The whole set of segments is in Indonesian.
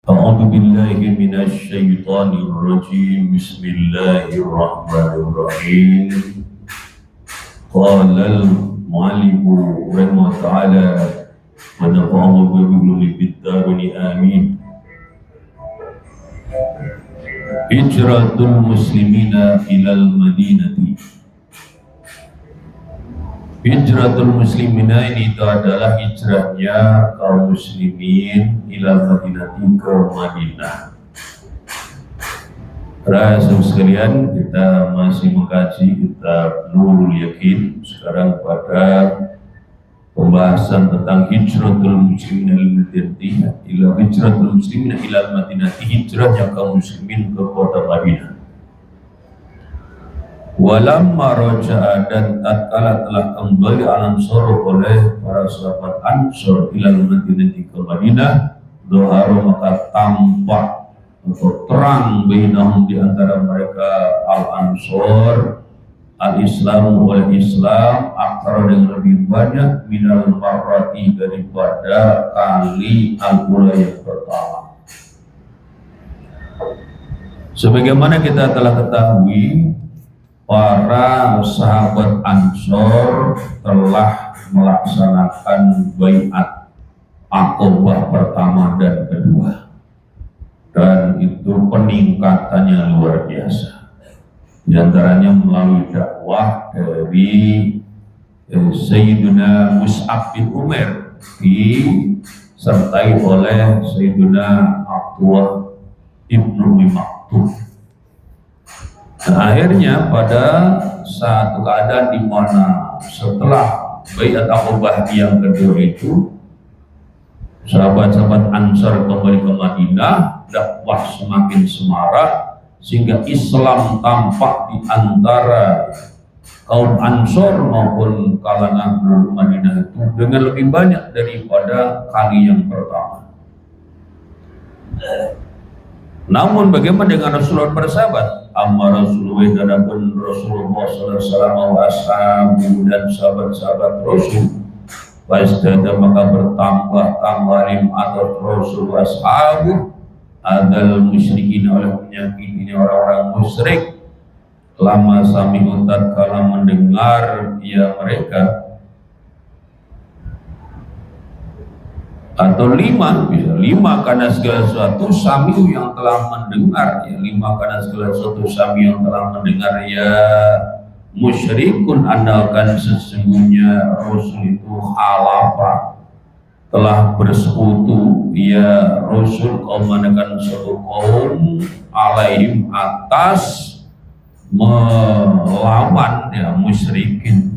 أعوذ بالله من الشيطان الرجيم بسم الله الرحمن الرحيم قال المعلم رحمه الله تعالى ونفعه بهم في الدارين آمين هجرة المسلمين إلى المدينة. Hijratul muslimina ini itu adalah hijrahnya kaum muslimin ilal madinati ke Madinah. Para sekalian, kita masih mengkaji kitab Nurul Yakin. Sekarang pada pembahasan tentang hijratul muslimina ilal madinati, hijrahnya kaum muslimin ke kota Madinah. Walamma raja'a, dan tatkala telah kembali al-ansar oleh para sahabat Ansor ilal madinati ke Madinah, doharo maka tampak atau terang bainahum di antara mereka al-ansor al-Islam oleh Islam akthar dengan lebih banyak minal marrati daripada kali al-ula yang pertama. Sebagaimana kita telah ketahui, para sahabat Ansor telah melaksanakan baiat Aqabah pertama dan kedua, dan itu peningkatannya luar biasa. Di antaranya melalui dakwah dari Sayyidina Mus'ab bin Umair disertai oleh Sayyidina Abdullah ibnu Maktum. Nah, akhirnya pada satu keadaan di mana setelah baiat Aqabah yang kedua itu sahabat-sahabat Ansar kembali ke Madinah, dakwah semakin semarak sehingga Islam tampak di antara kaum Ansar maupun kalangan penduduk Madinah itu dengan lebih banyak daripada kali yang pertama. Namun bagaimana dengan Rasulullah bersahabat? Amma Rasulullah dan Rasulullah SAW dan sahabat-sahabat Rasul wasdada maka bertambah lim atau Rasul washabu adal musyrikin oleh menyakiti orang-orang musyrik lama sami utat kala mendengar ya mereka, atau lima karena segala sesuatu samiu yang telah mendengar, ya lima karena segala sesuatu samiu yang telah mendengar ya musyrikun andalkan sesungguhnya Rasul itu halafa telah bersekutu ya Rasul kaum menekan suatu kaum alaihim atas melawan ya musyrikin.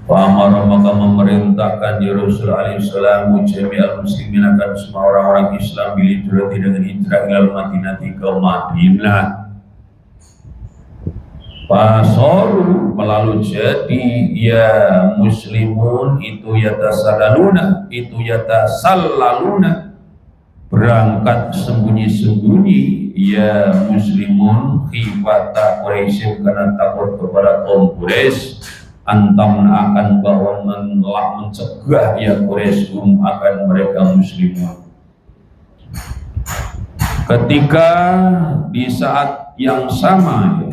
Fa'amara maka memerintahkan ya Rasul alaihissalam jami'al muslimin akan semua orang-orang Islam bilhijrah dengan hijrah ilal madinati ke Madinah. Fasoru melalui jadi ya muslimun itu yatasallaluna berangkat sembunyi-sembunyi ya muslimun khifata Quraisy karena takut kepada kaum Quraisy antam akan bahwa mencegah ya Quraisy akan mereka muslimun. Ketika di saat yang sama ya,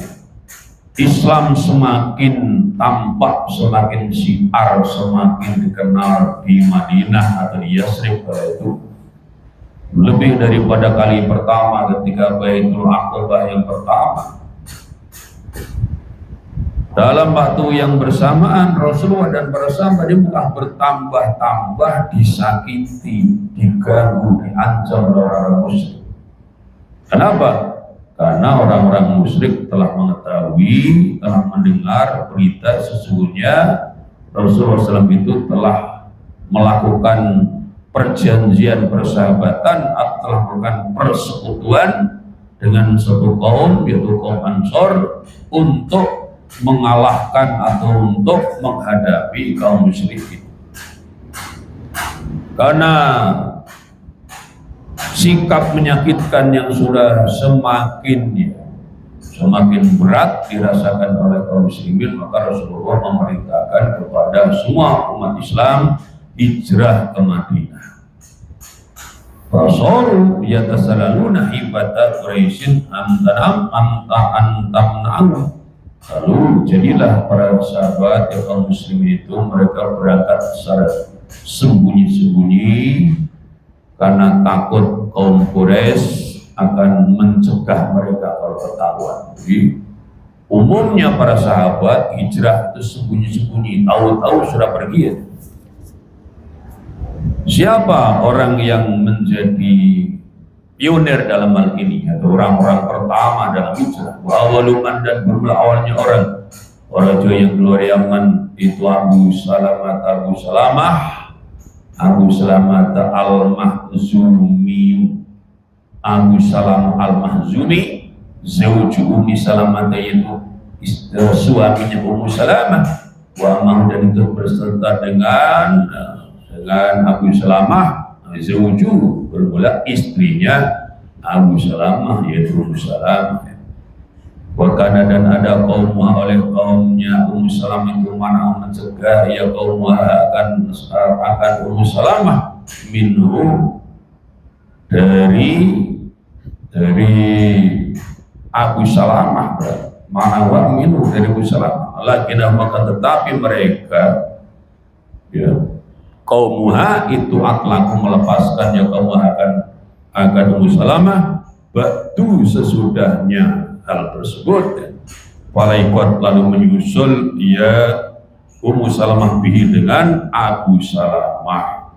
Islam semakin tampak, semakin syiar, semakin dikenal di Madinah atau di Yasrib kala itu lebih daripada kali pertama ketika Baitul Aqabah yang pertama. Dalam waktu yang bersamaan Rasulullah dan para sahabat telah bertambah-tambah disakiti, diganggu, diancam oleh orang musyrik. Kenapa? Karena orang-orang musyrik telah mengetahui, telah mendengar berita sesungguhnya Rasulullah SAW itu telah melakukan perjanjian persahabatan atau telah melakukan persekutuan dengan suatu kaum yaitu kaum Ansor untuk mengalahkan atau untuk menghadapi kaum musyrikin. Karena sikap menyakitkan yang sudah semakin berat dirasakan oleh kaum muslimin, maka Rasulullah memerintahkan kepada semua umat Islam hijrah ke Madinah. Fasoru yatasalaluna ibata Quraisyin antamna'u. Lalu jadilah para sahabat yang kaum muslimin itu mereka berangkat secara sembunyi-sembunyi karena takut kaum Quraisy akan mencegah mereka kalau ketahuan. Jadi umumnya para sahabat hijrah itu sembunyi-sembunyi, tahu-tahu sudah pergi ya. Siapa orang yang menjadi pionir dalam hal ini atau orang-orang pertama dalam hijrah? Wawaluman dan bermula awalnya orang yang keluar Yaman itu Abu Salamah al-Mahzumi. Abu Salamah al-Mahzumi zawju Ummi Salamah, yaitu suaminya Ummu Salamah, wa ma'hu, dan itu berserta dengan Abu Salamah zawju, bermula istrinya Abu Salamah yaitu Ummu Salamah. Wakana, dan ada kaumnya oleh kaumnya Ummu Salamah itu mana mencegah ya kaumnya akan Ummu Salamah minhu dari Abu Salamah, mana wa minhu dari Abu Salamah, lakinah maka tetapi mereka ya kaumnya itu atlaku melepaskan ya kaumnya akan Ummu Salamah ba'du sesudahnya hal tersebut ya. Walaikot lalu menyusul ya Ummu Salamah bihi dengan Abu Salamah.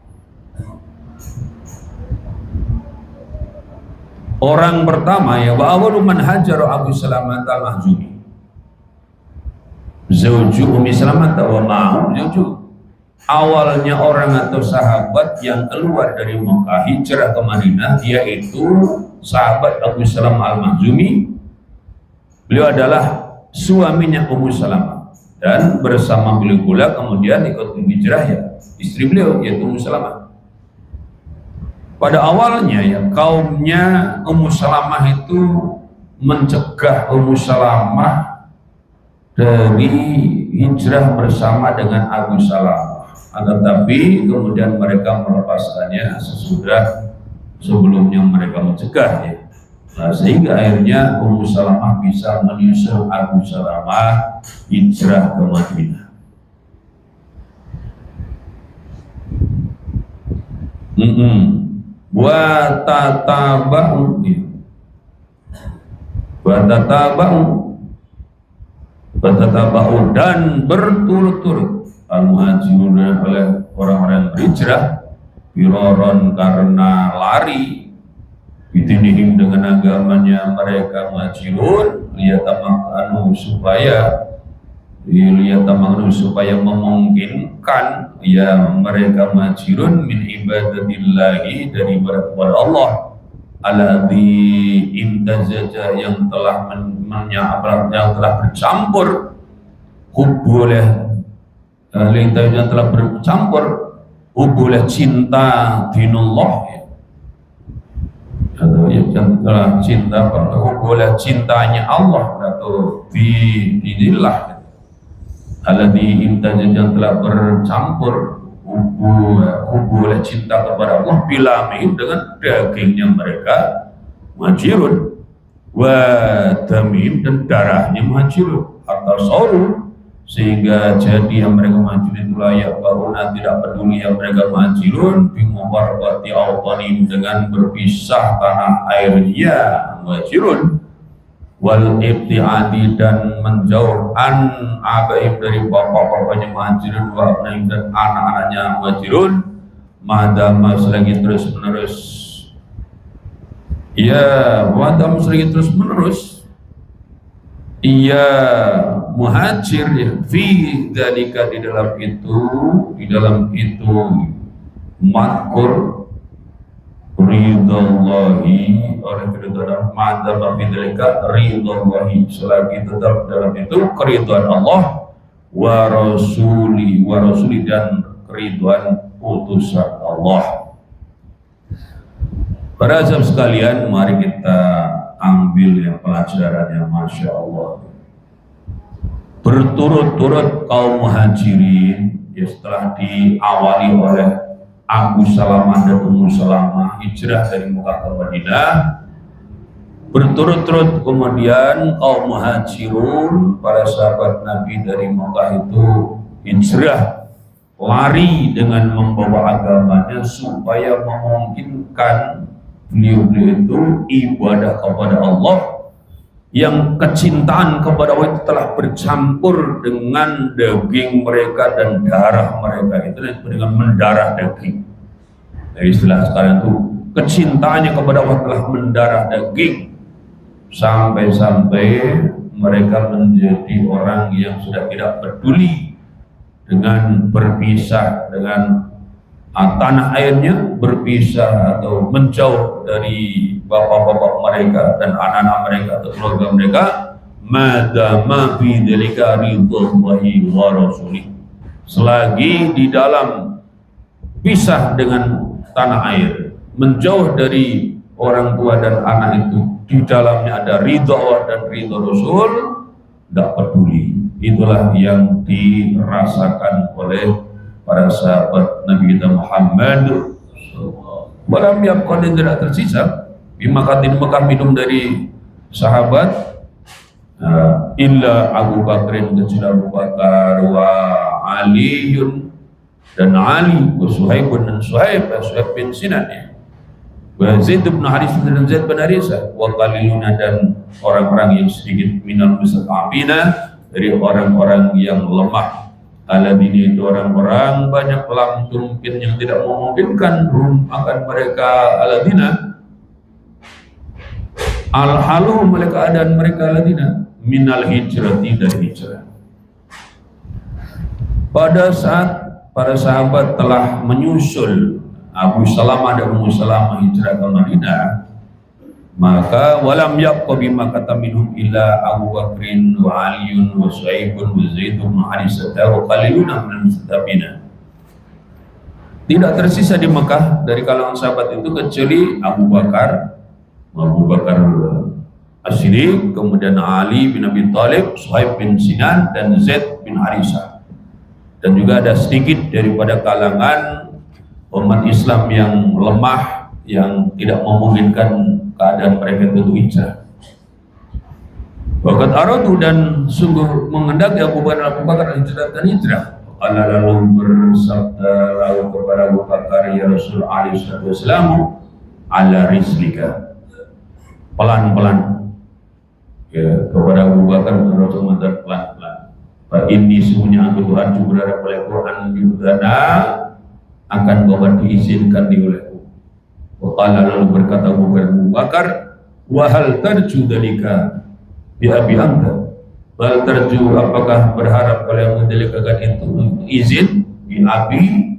Orang pertama ya wa awalu man hajara Abu Salamah al-Mahzumi zawju Ummi Salamah wa ma'hu zawju. Awalnya orang atau sahabat yang keluar dari Mekah hijrah ke Madinah yaitu sahabat Abu Salamah al-Mahzumi. Beliau adalah suaminya Ummu Salamah dan bersama beliau pula kemudian ikut hijrah ya istri beliau yaitu Ummu Salamah. Pada awalnya ya kaumnya Ummu Salamah itu mencegah Ummu Salamah dari hijrah bersama dengan Abu Salamah. Tetapi kemudian mereka melepaskannya sebelumnya mereka mencegah ya. Nah, sehingga akhirnya Ummu Salamah bisa menyusul Abu Salamah hijrah ke Madinah. Wa tataba'u dan berturut-turut al-muhajirun oleh orang-orang berhijrah biroron karena lari bidinihim dengan agamanya mereka muhajirun liyatamanu supaya memungkinkan ya mereka muhajirun min ibadatillahi dari ibadah kepada Allah alladzi intazaja yang telah bercampur hubuleh yang telah bercampur hubuleh cinta dinullah ya. Atau yang telah cinta hubuleh cintanya Allah atau dinillah alladzi intazaja yang telah bercampur hubuleh cinta kepada Allah bilamihim dengan dagingnya mereka muhajirun wa damim dan darahnya muhajirun atau soru sehingga jadi yang mereka muhajirun itu layak bahuna tidak peduli yang mereka muhajirun bimubarabati awtanim dengan berpisah tanah airnya muhajirun wal ibtiadi dan menjauh an abaim dari bapak-bapaknya muhajirun wa abnaim dan anak-anaknya muhajirun madama selagi terus menerus ya madama selagi terus menerus iya muhajir ya fi dzalika di dalam itu makur ridallahi oleh keridhaan madzhab bidzalika ridallahi selagi tetap dalam itu keridhaan Allah wa rasuli dan keridhaan utusan Allah. Para jamaah sekalian, mari kita ambil yang pelajarannya, Masya Allah. Berturut-turut kaum muhajirin ya setelah diawali oleh Abu Salamah dan Ummu Salamah hijrah dari Mekah ke Madinah, berturut-turut kemudian kaum muhajirun, para sahabat Nabi dari Mekah itu hijrah, lari dengan membawa agamanya supaya memungkinkan beliau-beliau itu ibadah kepada Allah yang kecintaan kepada Allah itu telah bercampur dengan daging mereka dan darah mereka, itu dengan mendarah daging. Dari istilah sekarang itu kecintaannya kepada Allah telah mendarah daging, sampai-sampai mereka menjadi orang yang sudah tidak peduli dengan berpisah dengan tanah airnya, berpisah atau menjauh dari bapak-bapak mereka dan anak-anak mereka atau keluarga mereka, madama fi dzalika ridwallahi wa rasulih, selagi di dalam pisah dengan tanah air, menjauh dari orang tua dan anak itu, di dalamnya ada ridha Allah dan ridha Rasul, tidak peduli. Itulah yang dirasakan oleh para sahabat Nabi kita Muhammad. Walam yabqa, tidak tersisa bimakatin Mekah minum dari sahabat illa Abu Bakrin, kecuali Abu Bakar, wa Aliun dan Ali, wa Suhaibun dan Suhaib bin Sinan, wa Zaid bin Harithah dan Zaid bin Harithah, wa qaliluna dan orang-orang yang sedikit minal mustad'afina, dari orang-orang yang lemah. Aladini, itu orang-orang banyak lam mungkin yang tidak memungkinkan akan mereka aladina al-halu, mereka keadaan mereka aladina minal hijrati, dari hijrah. Pada saat para sahabat telah menyusul Abu Salamah dan Ummu Salamah hijrah ke Madinah, maka walam yabqa bima kata minhum illa Abu Bakrin wa Aliun wa Suhaibun wa Zaid bin Harithah wa qaliluna minal mustad'afina. Tidak tersisa di Mekah dari kalangan sahabat itu kecuali Abu Bakar As-Siddiq, kemudian Ali bin Abi Thalib, Suhaib bin Sinan dan Zaid bin Harithah. Dan juga ada sedikit daripada kalangan umat Islam yang lemah, yang tidak memungkinkan keadaan mereka itu hijrah. Waqad aradu, dan sungguh mengendaki Abu Bakar hijrah. Allah lalu bersabda lalu kepada Abu Bakar, ya Rasul alaihi wasallam, ala rislika, pelan-pelan. Ya, kepada Abu Bakar Rasul mengatakan pelan-pelan. Fa inni, sesungguhnya aku Tuhan berada oleh Quran yudana, akan bahwa diizinkan di olehku. Waqala, lalu berkata Abu Bakar, wa hal tarju dalika bi abi anta, hal tarju, apakah berharap kalian mendelikakan itu izin bi abi,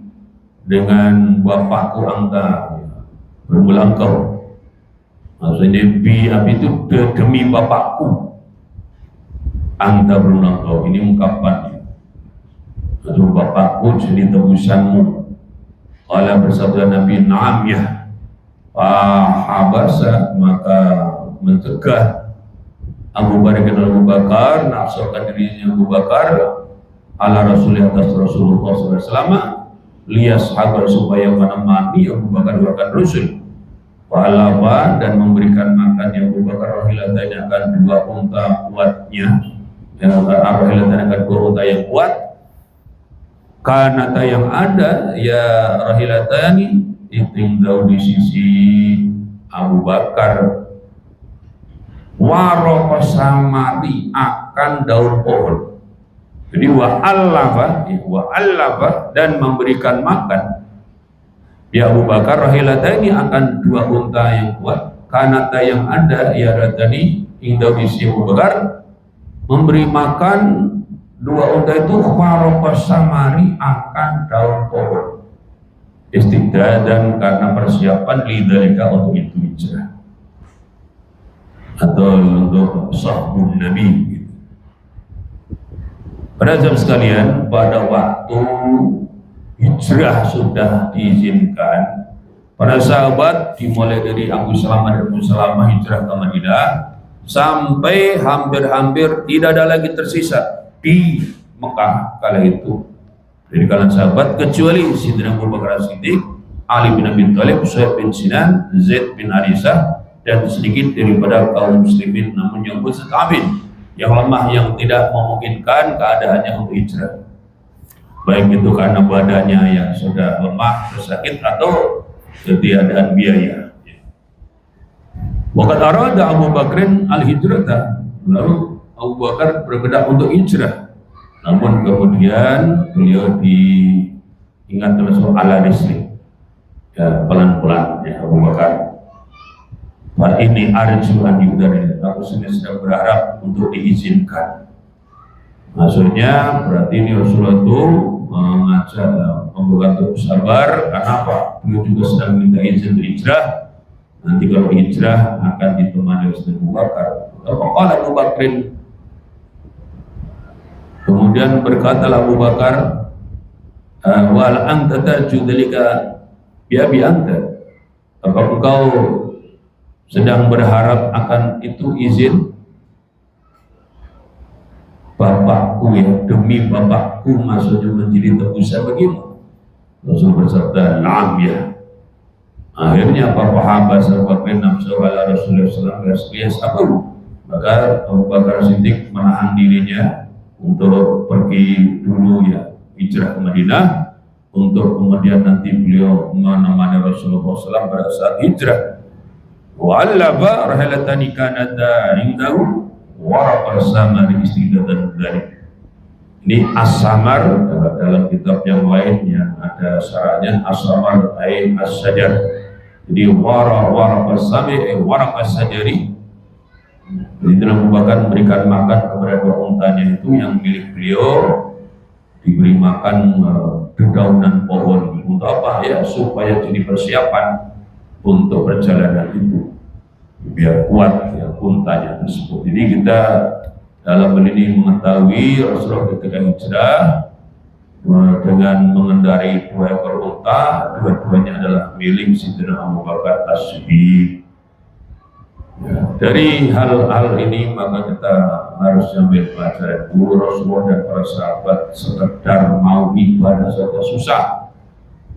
dengan bapakku anta, bermula engkau. Maksudnya bi abi itu demi bapakku, anta bermula engkau, ini ungkapan itu bapakku jadi tebusanmu. Qala, bersabda Nabi, na'am ya. Habasa, maka mencegah Abu Bakar nafsukan dirinya Abu Bakar ala Rasulullah atas Rasulullah SAW, lias habar, supaya menemani Abu Bakar akan Rasul. Wa'alawa, dan memberikan makan yang Abu Bakar rahilatanya akan dua unta kuatnya, rahilatanya akan dua unta yang kuat. Karena yang ada ya rahilatani, tinggal di sisi Abu Bakar, waroh samari, akan daun pohon. Jadi wa allafa, dan memberikan makan ya Abu Bakar rahilatani, akan dua unta yang kuat. Karena yang ada ya radani, tinggal di sisi Abu Bakar, memberi makan dua unta itu waroh samari, akan daun pohon. Istiqdadan, karena persiapan lidzalika, untuk itu hijrah atau untuk sahbun Nabi. Pada jam sekalian, pada waktu hijrah sudah diizinkan, para sahabat dimulai dari Abu Salamah dan Ummu Salamah hijrah ke Madinah, sampai hampir-hampir tidak ada lagi tersisa di Mekah kala itu dari kalangan sahabat, kecuali Sayyidina Abu Bakar As-Siddiq Ali bin Abi Thalib, Suhaib bin Sinan, Zaid bin Harisah, dan sedikit daripada kaum muslimin namun yang mustakabin, yang lemah, yang tidak memungkinkan keadaannya untuk hijrah, baik itu karena badannya yang sudah lemah, sakit, atau ketiadaan biaya. Waqad arada Abu Bakrin al-hijrata, lalu Abu Bakar berkedak untuk hijrah, namun kemudian beliau diingatkan ala risli, ya, pelan-pelan ya Abu Bakar. Pak ini arjuan yudari, aku sedang berharap untuk diizinkan. Maksudnya berarti ini Rasulullah itu mengajak Abu Bakar untuk sabar. Kenapa? Beliau juga sedang minta izin untuk hijrah. Nanti kalau hijrah akan ditemani oleh Abu Bakar. Kalau Abu Bakrin, kemudian berkatalah Abu Bakar, wal anta tarju dzalika ya bi anta, apa engkau sedang berharap akan itu izin bapakku, ya, demi bapakku maksudnya menjadi tebusan bagimu? Rasul bersabda, na'am ya. Akhirnya Bapak Hamba sahabat nafsu ala Rasulullah SAW, maka Abu Bakar Siddiq menahan dirinya untuk pergi dulu, ya, hijrah ke Madinah, untuk kemudian nanti beliau menemani Rasulullah SAW pada saat hijrah. Wa'allaba rahilatani kanata indahu waraqal samar istidatan dzalik. Ini as-samar dalam kitab yang lain yang ada syaratnya as-samar ay as-sajar. Jadi waraqal samar ay waraqal sajari. Jadi dalam Abu memberikan makan kepada dua untanya itu yang milik beliau, diberi makan dedaunan pohon. Untuk apa? Ya, supaya jadi persiapan untuk perjalanan itu, biar kuat ya untanya tersebut. Jadi kita dalam hal ini mengetahui Rasulullah ketika hijrah dengan mengendarai 2 ekor unta, dua-duanya adalah milik Sayyidina Abu Bakar As-Siddiq. Ya, dari hal-hal ini maka kita harus ambil pelajaran. Dulu Rasulullah dan para sahabat sekedar mau ibadah saja susah.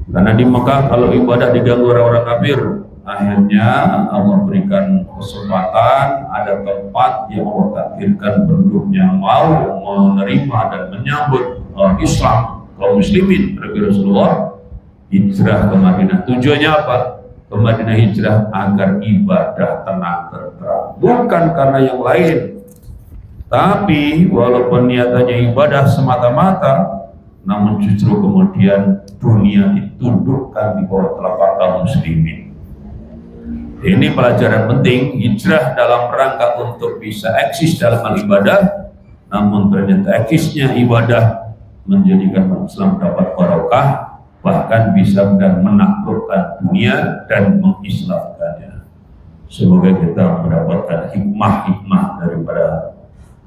Karena di Mekah kalau ibadah diganggu orang-orang kafir, akhirnya Allah berikan kesempatan, ada tempat yang Allah takdirkan penduduknya mau menerima dan menyambut Islam, kaum muslimin. Rasulullah hijrah ke Madinah. Tujuannya apa? Ke Madinah hijrah agar ibadah tenang terterang, bukan karena yang lain. Tapi walaupun niatannya ibadah semata-mata, namun justru kemudian dunia ditundukkan di bawah telapak tangan muslimin. Ini pelajaran penting, hijrah dalam rangka untuk bisa eksis dalam hal ibadah, namun ternyata eksisnya ibadah menjadikan Islam dapat barokah, bahkan bisa dan menaklukkan dunia dan mengislamkannya. Semoga kita mendapatkan hikmah-hikmah daripada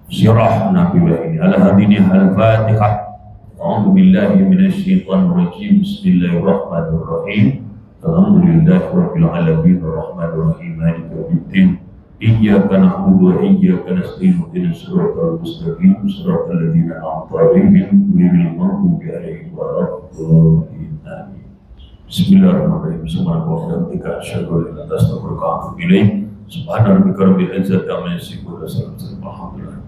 sirah Nabi ini. Al-Hadini Al-Fatihah. A'udzu billahi minasyaitonir rajim. Bismillahirrahmanirrahim. Alhamdulillahirabbil alamin arrahmanir rahim maliki yaumiddin. Iyyaka na'budu wa iyyaka nasta'in ihdinas siratal mustaqim siratal ladzina an'amta 'alaihim ghairil maghdubi 'alaihim waladdallin. Bismillahirrahmanirrahim. Subhanallah wa bihamdihi asyhadu an la ilaha illa anta astaghfiruka wa atubu ilaik. Subhana rabbika rabbil izzati amma yasifun wa salamun alal mursalin.